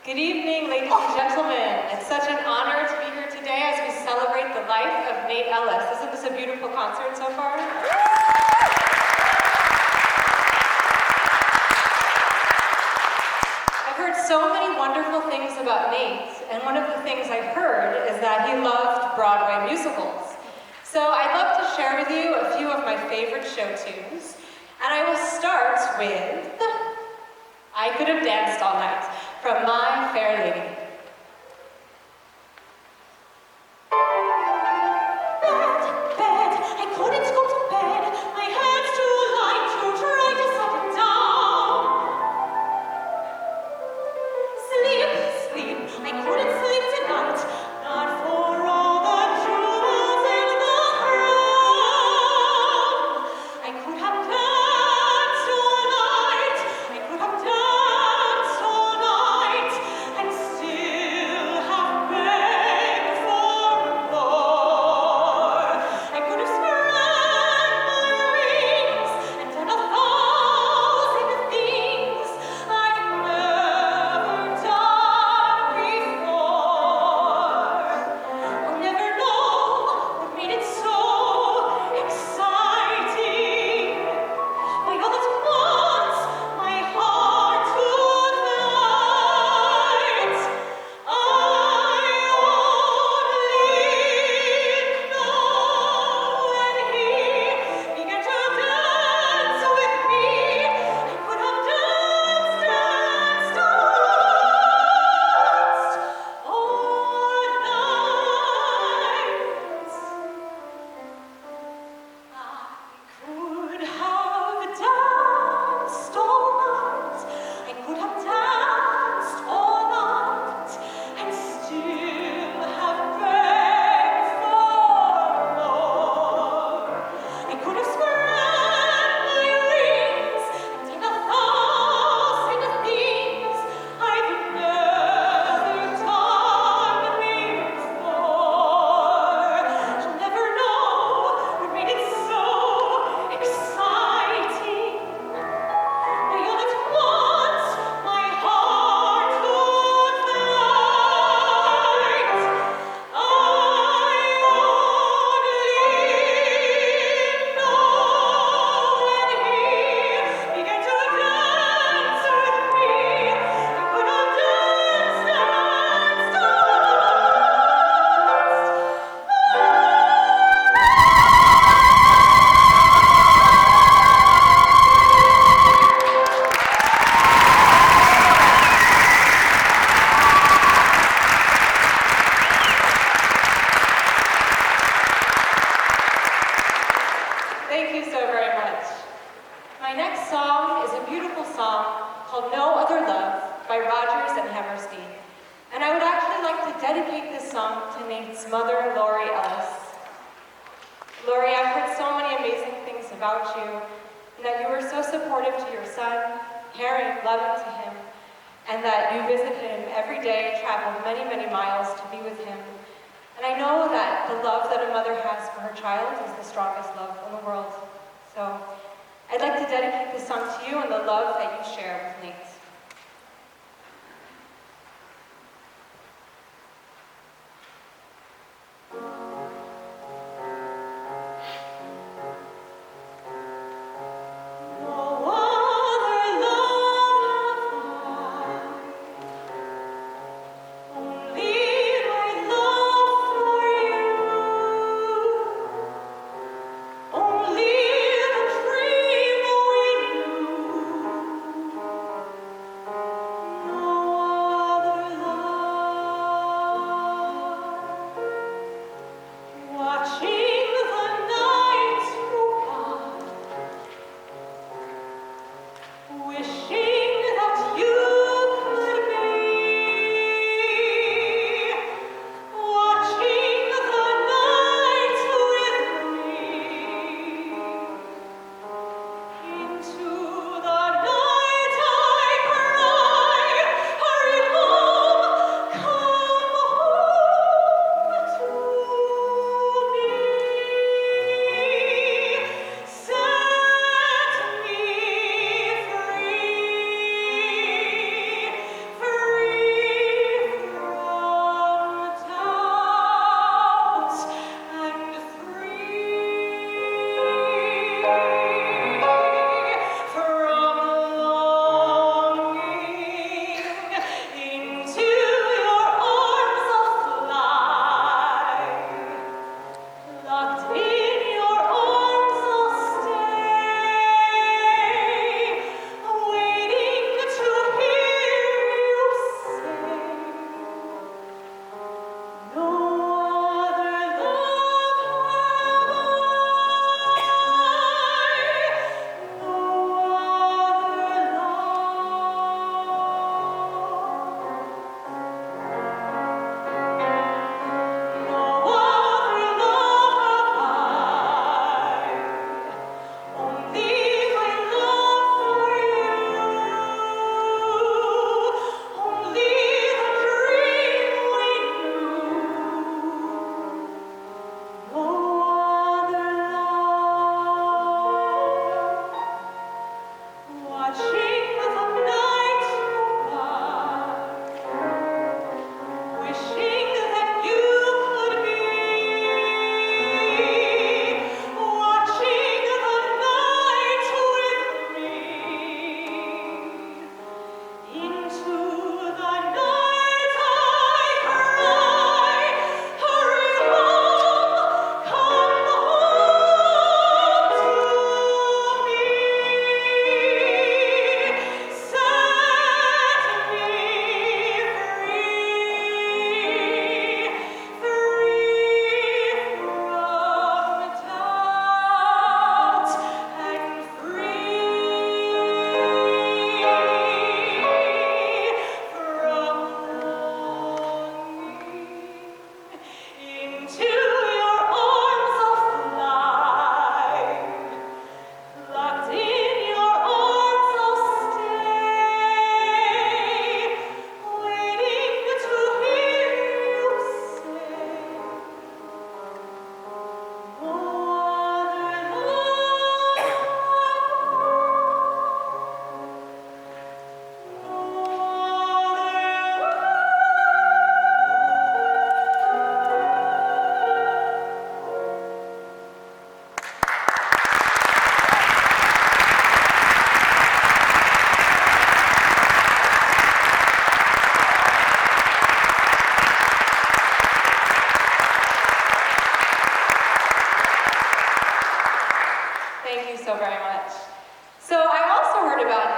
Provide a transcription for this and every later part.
Good evening, ladies and gentlemen. It's such an honor to be here today as we celebrate the life of Nate Ellis. Isn't this a beautiful concert so far? I've heard so many wonderful things about Nate, and one of the things I've heard is that he loved Broadway musicals. So I'd love to share with you a few of my favorite show tunes, and I will start with I Could Have Danced All Night from My Fair Lady. Thank you so very much. My next song is a beautiful song called No Other Love by Rodgers and Hammerstein. And I would actually like to dedicate this song to Nate's mother, Lori Ellis. Lori, I've heard so many amazing things about you, and that you were so supportive to your son, caring, loving to him, and that you visit him every day, traveled many, many miles to be with him. And I know that the love that a mother has for her child is the strongest love in the world. So I'd like to dedicate this song to you and the love that you share with Nate.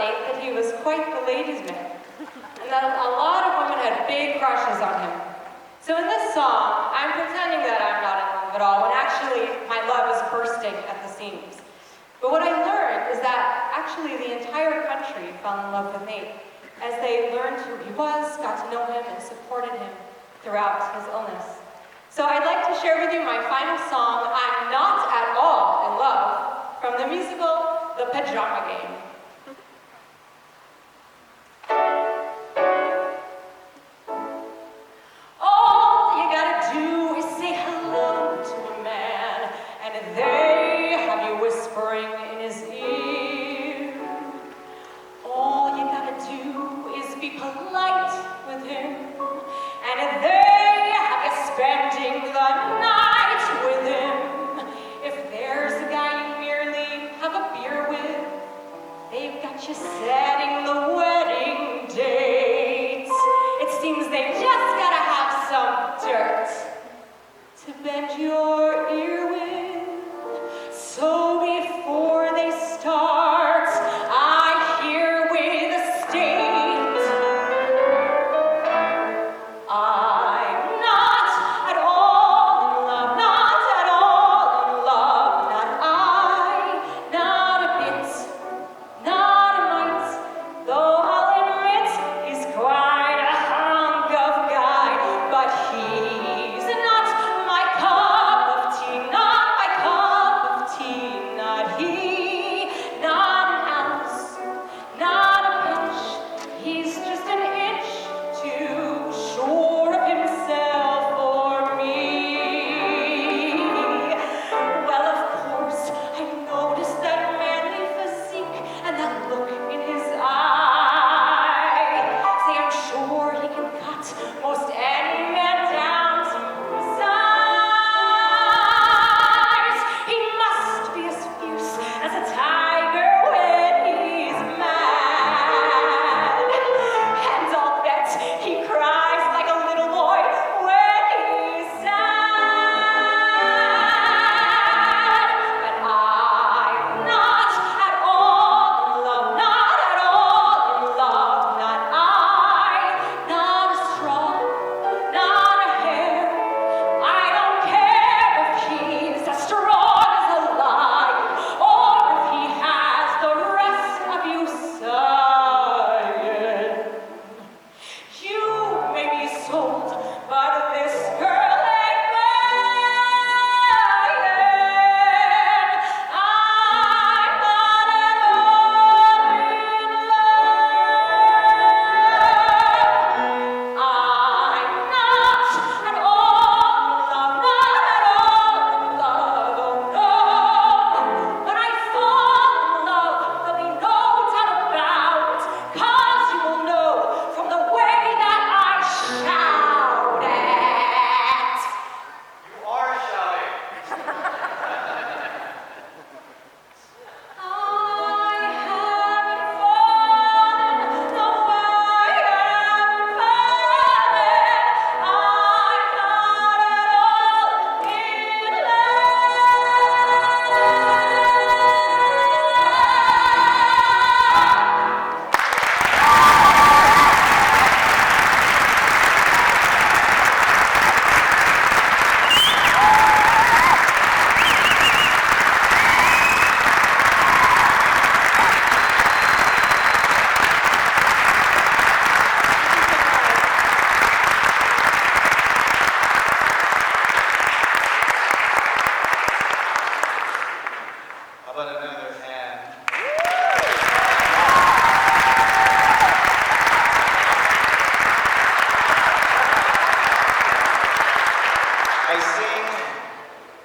Nate that he was quite the ladies' man, and that a lot of women had big crushes on him. So in this song, I'm pretending that I'm not in love at all, when actually my love is bursting at the seams. But what I learned is that actually the entire country fell in love with Nate as they learned who he was, got to know him, and supported him throughout his illness. So I'd like to share with you my final song, I'm Not at All in Love, from the musical The Pajama Game. All you gotta do is say hello to a man, and they have you whispering in his ear. All you gotta do is be polite with him, and they have you spending the night with him. If there's a guy you merely have a beer with, they've got you setting the wedding dates. It seems they just gotta have some dirt to bend your ear with. So before they start, I herewith state, I'm not at all in love, not at all in love, not I, not a bit, not a mite, though I'll admit he's quite a hunk of guy, but he's not my cup of tea, not my cup of tea, not he, not an ounce, not a pinch, he's just an inch too sure of himself for me. Well, of course, I noticed that manly physique and that look in his eye. Say, I'm sure he can cut most any man down to size. He must be as fierce as a tiger when he's mad. And I'll bet he cries like a little boy when he's sad. But I'm not at all in love, not at all in love, not I, not a straw, not a hair. I don't care if he's as strong as a lion, or if he has the rest of you sighing. You may be sold, but this girl ain't mine. I'm not at all in love. I'm not at all in love, not at all in love, oh no. When I fall in love, there'll be no doubt about it, 'cause you will know from the way that I shout it. You are shouting. I haven't fallen, no, I haven't fallen. I'm not at all in love. How about another hand? I sing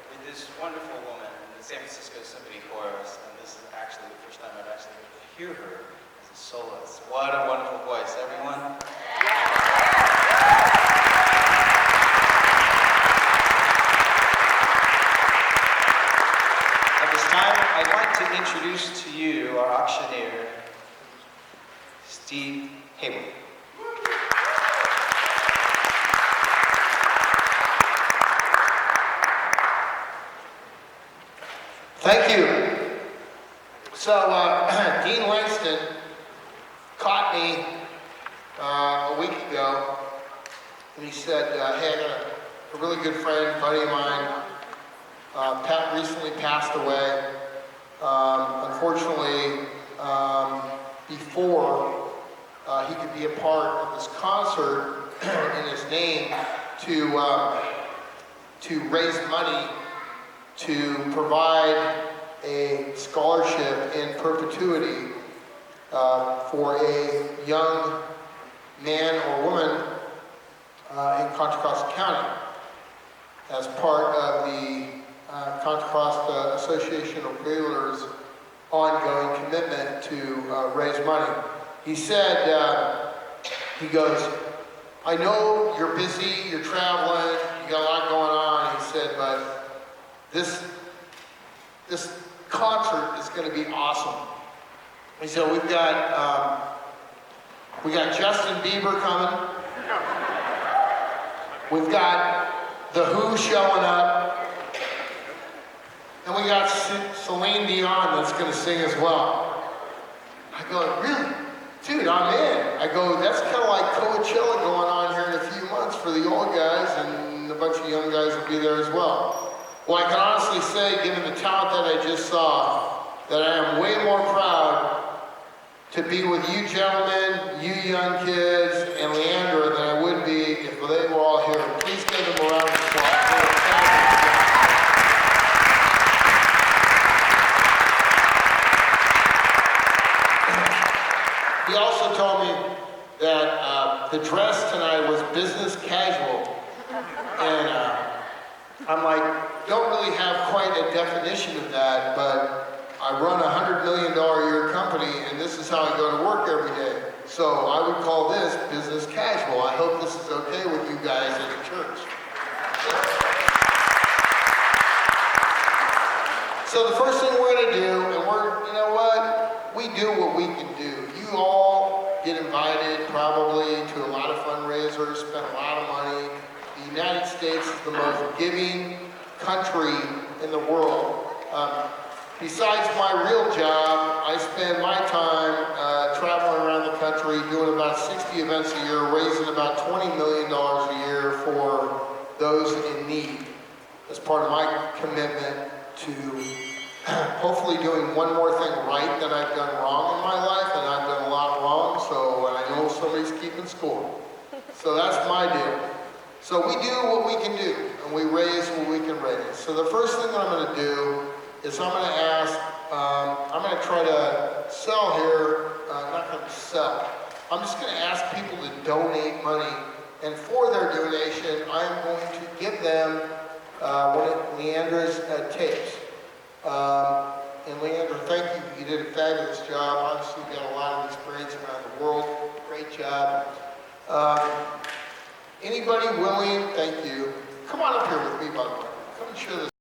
with this wonderful woman in the San Francisco Symphony Chorus, and this is actually the first time I've actually been able to hear her as a soloist. What a wonderful voice, everyone. At this time, I'd like to introduce to you our auctioneer, Steve Hayward. Thank you. So, Dean Langston me a week ago, and he said, hey, I got a really good friend, buddy of mine. Pat recently passed away. Unfortunately, before he could be a part of this concert in his name to raise money to provide a scholarship in perpetuity for a young man or woman in Contra Costa County as part of the Contra Costa Association of Whalers' ongoing commitment to raise money. He said, he goes, I know you're busy, you're traveling, you got a lot going on. He said, but this concert is going to be awesome. He said, we got Justin Bieber coming. We've got The Who showing up. And we got Celine Dion that's going to sing as well. I go, really? Dude, I'm in. I go, that's kind of like Coachella going on here in a few months for the old guys, and a bunch of young guys will be there as well. Well, I can honestly say, given the talent that I just saw, that I am way more proud to be with you gentlemen, you young kids, and Leandra than I would be if they were all here. Please give them a round of applause. He also told me that the dress tonight was business casual. And I'm like, don't really have quite a definition of that, but I run a $100 million a year company, and this is how I go to work every day. So I would call this business casual. I hope this is okay with you guys at the church. So the first thing we're going to do, and you know what? We do what we can do. You all get invited probably to a lot of fundraisers, spend a lot of money. The United States is the most giving country in the world. Besides my real job, I spend my time traveling around the country doing about 60 events a year, raising about $20 million a year for those in need. As part of my commitment to hopefully doing one more thing right that I've done wrong in my life, and I've done a lot wrong, so I know somebody's keeping score. So that's my deal. So we do what we can do, and we raise what we can raise. So the first thing that I'm going to do is I'm going to ask, I'm going to try to sell here, not going to sell. I'm just going to ask people to donate money, and for their donation, I am going to give them one of Leandra's tapes. And Leandra, thank you. You did a fabulous job. Obviously, you got a lot of experience around the world. Great job. Anybody willing? Thank you. Come on up here with me, by the way. Come and share this.